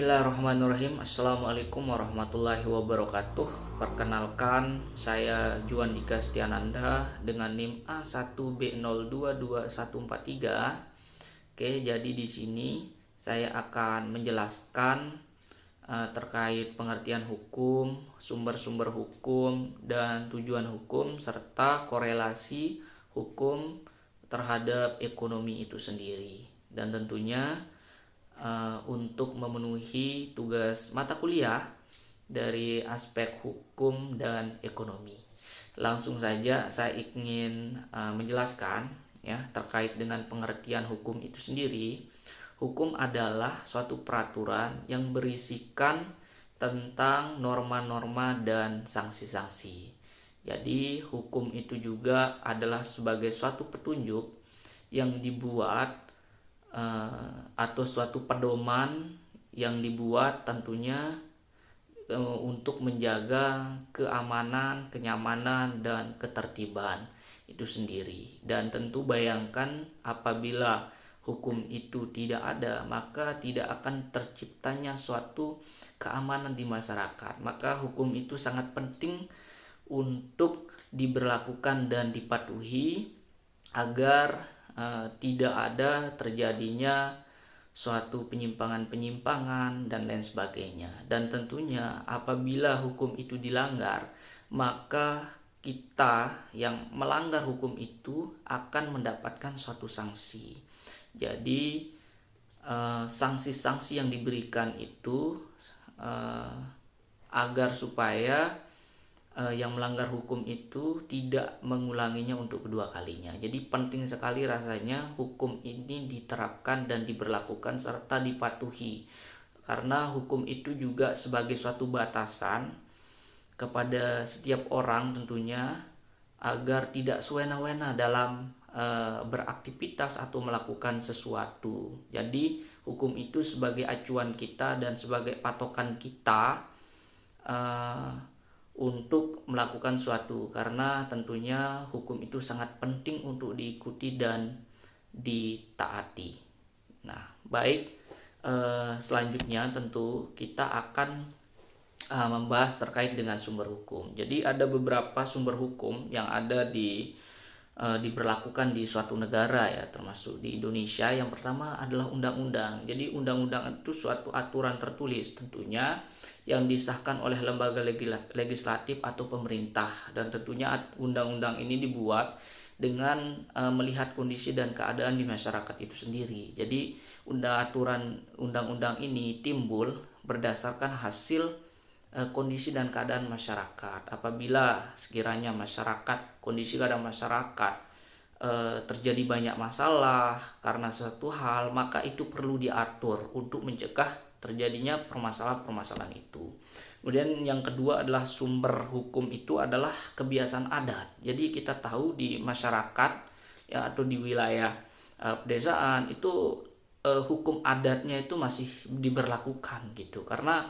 Bismillahirrahmanirrahim. Assalamualaikum warahmatullahi wabarakatuh. Perkenalkan, saya Juan Dika Setiananda dengan NIM A1B022143. Oke, jadi di sini saya akan menjelaskan terkait pengertian hukum, sumber-sumber hukum, dan tujuan hukum serta korelasi hukum terhadap ekonomi itu sendiri. Dan tentunya untuk memenuhi tugas mata kuliah dari aspek hukum dan ekonomi. Langsung saja saya ingin menjelaskan ya terkait dengan pengertian hukum itu sendiri. Hukum adalah suatu peraturan yang berisikan tentang norma-norma dan sanksi-sanksi. Jadi hukum itu juga adalah sebagai suatu petunjuk yang dibuat atau suatu pedoman yang dibuat tentunya untuk menjaga keamanan, kenyamanan, dan ketertiban itu sendiri. Dan tentu bayangkan apabila hukum itu tidak ada, maka tidak akan terciptanya suatu keamanan di masyarakat. Maka hukum itu sangat penting untuk diberlakukan dan dipatuhi agar tidak ada terjadinya suatu penyimpangan-penyimpangan dan lain sebagainya. Dan tentunya apabila hukum itu dilanggar, maka kita yang melanggar hukum itu akan mendapatkan suatu sanksi. Jadi sanksi-sanksi yang diberikan itu agar supaya yang melanggar hukum itu tidak mengulanginya untuk kedua kalinya. Jadi penting sekali rasanya hukum ini diterapkan dan diberlakukan serta dipatuhi, karena hukum itu juga sebagai suatu batasan kepada setiap orang tentunya agar tidak sewena-wena dalam beraktivitas atau melakukan sesuatu. Jadi hukum itu sebagai acuan kita dan sebagai patokan kita untuk melakukan suatu, karena tentunya hukum itu sangat penting untuk diikuti dan ditaati. Nah, baik, selanjutnya tentu kita akan membahas terkait dengan sumber hukum. Jadi ada beberapa sumber hukum yang ada diberlakukan di suatu negara ya, termasuk di Indonesia. Yang pertama adalah undang-undang. Jadi undang-undang itu suatu aturan tertulis tentunya yang disahkan oleh lembaga legislatif atau pemerintah, dan tentunya undang-undang ini dibuat dengan melihat kondisi dan keadaan di masyarakat itu sendiri. Jadi aturan undang-undang ini timbul berdasarkan hasil kondisi dan keadaan masyarakat. Apabila sekiranya kondisi keadaan masyarakat terjadi banyak masalah karena suatu hal, maka itu perlu diatur untuk mencegah terjadinya permasalahan-permasalahan itu. Kemudian yang kedua adalah sumber hukum itu adalah kebiasaan adat. Jadi kita tahu di masyarakat ya atau di wilayah pedesaan itu hukum adatnya itu masih diberlakukan gitu, karena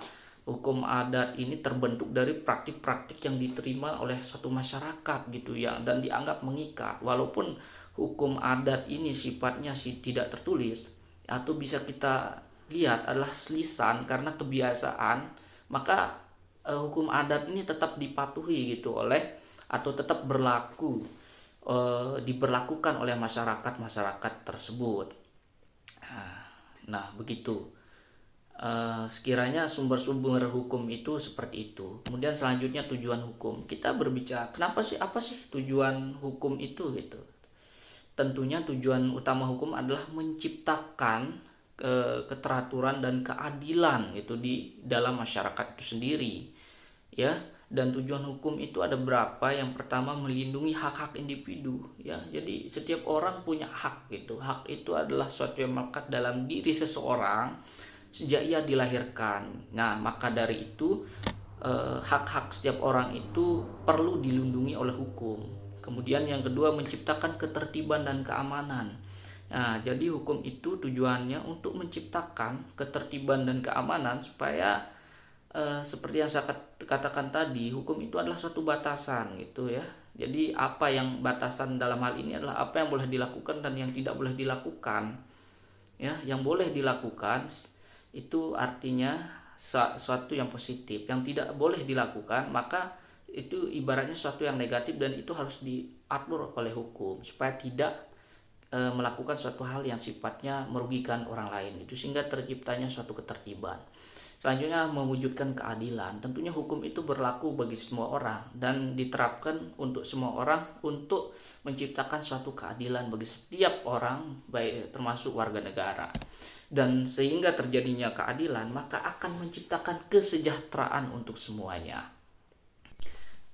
hukum adat ini terbentuk dari praktik-praktik yang diterima oleh suatu masyarakat gitu ya, dan dianggap mengikat. Walaupun hukum adat ini sifatnya tidak tertulis atau bisa kita lihat adalah lisan karena kebiasaan, maka hukum adat ini tetap dipatuhi gitu atau tetap diberlakukan oleh masyarakat tersebut. Nah, begitu. Sekiranya sumber-sumber hukum itu seperti itu. Kemudian selanjutnya tujuan hukum. Kita berbicara apa sih tujuan hukum itu gitu. Tentunya tujuan utama hukum adalah menciptakan keteraturan dan keadilan itu di dalam masyarakat itu sendiri ya. Dan tujuan hukum itu ada berapa. Yang pertama, melindungi hak-hak individu ya. Jadi setiap orang punya hak gitu. Hak itu adalah suatu yang melekat dalam diri seseorang sejak ia dilahirkan. Nah, maka dari itu hak-hak setiap orang itu perlu dilindungi oleh hukum. Kemudian yang kedua, menciptakan ketertiban dan keamanan. Nah, jadi hukum itu tujuannya untuk menciptakan ketertiban dan keamanan supaya seperti yang saya katakan tadi, hukum itu adalah suatu batasan gitu ya. Jadi apa yang batasan dalam hal ini adalah apa yang boleh dilakukan dan yang tidak boleh dilakukan. Ya, yang boleh dilakukan itu artinya suatu yang positif. Yang tidak boleh dilakukan maka itu ibaratnya suatu yang negatif, dan itu harus diatur oleh hukum supaya tidak melakukan suatu hal yang sifatnya merugikan orang lain itu, sehingga terciptanya suatu ketertiban. Selanjutnya, mewujudkan keadilan. Tentunya hukum itu berlaku bagi semua orang dan diterapkan untuk semua orang untuk menciptakan suatu keadilan bagi setiap orang, baik termasuk warga negara. Dan sehingga terjadinya keadilan, maka akan menciptakan kesejahteraan untuk semuanya.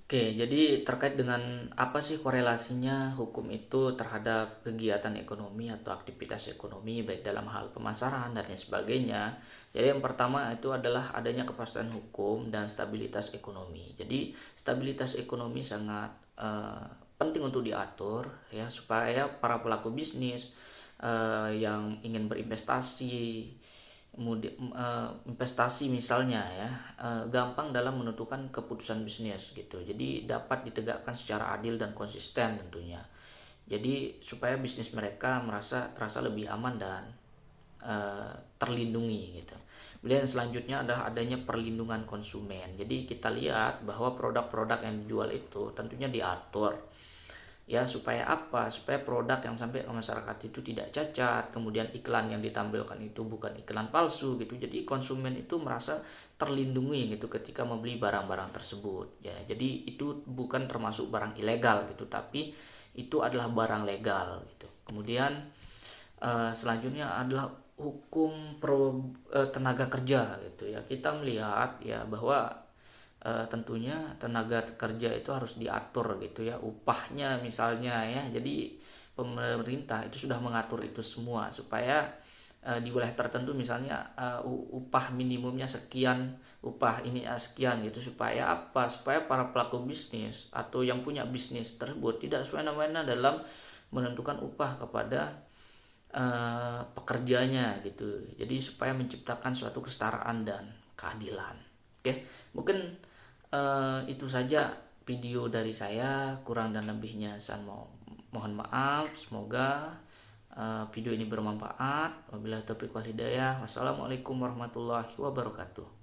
Oke, jadi terkait dengan apa sih korelasinya hukum itu terhadap kegiatan ekonomi atau aktivitas ekonomi, baik dalam hal pemasaran dan lain sebagainya. Jadi yang pertama itu adalah adanya kepastian hukum dan stabilitas ekonomi. Jadi stabilitas ekonomi sangat penting untuk diatur ya, supaya para pelaku bisnis yang ingin berinvestasi, investasi misalnya ya, gampang dalam menentukan keputusan bisnis gitu. Jadi dapat ditegakkan secara adil dan konsisten tentunya. Jadi supaya bisnis mereka terasa lebih aman dan terlindungi gitu. Kemudian selanjutnya adalah adanya perlindungan konsumen. Jadi kita lihat bahwa produk-produk yang dijual itu tentunya diatur ya, supaya apa? Supaya produk yang sampai ke masyarakat itu tidak cacat, kemudian iklan yang ditampilkan itu bukan iklan palsu gitu. Jadi konsumen itu merasa terlindungi gitu ketika membeli barang-barang tersebut ya. Jadi itu bukan termasuk barang ilegal gitu, tapi itu adalah barang legal gitu. Kemudian selanjutnya adalah hukum tenaga kerja gitu ya. Kita melihat ya bahwa tentunya tenaga kerja itu harus diatur gitu ya, upahnya misalnya ya. Jadi pemerintah itu sudah mengatur itu semua supaya di wilayah tertentu misalnya upah minimumnya sekian, upah ini sekian gitu, supaya apa? Supaya para pelaku bisnis atau yang punya bisnis tersebut tidak semena-mena dalam menentukan upah kepada pekerjanya gitu. Jadi supaya menciptakan suatu kesetaraan dan keadilan. Oke, mungkin itu saja video dari saya, kurang dan lebihnya saya mohon maaf. Semoga video ini bermanfaat. Wabillahi taufiq wal hidayah. Wassalamualaikum warahmatullahi wabarakatuh.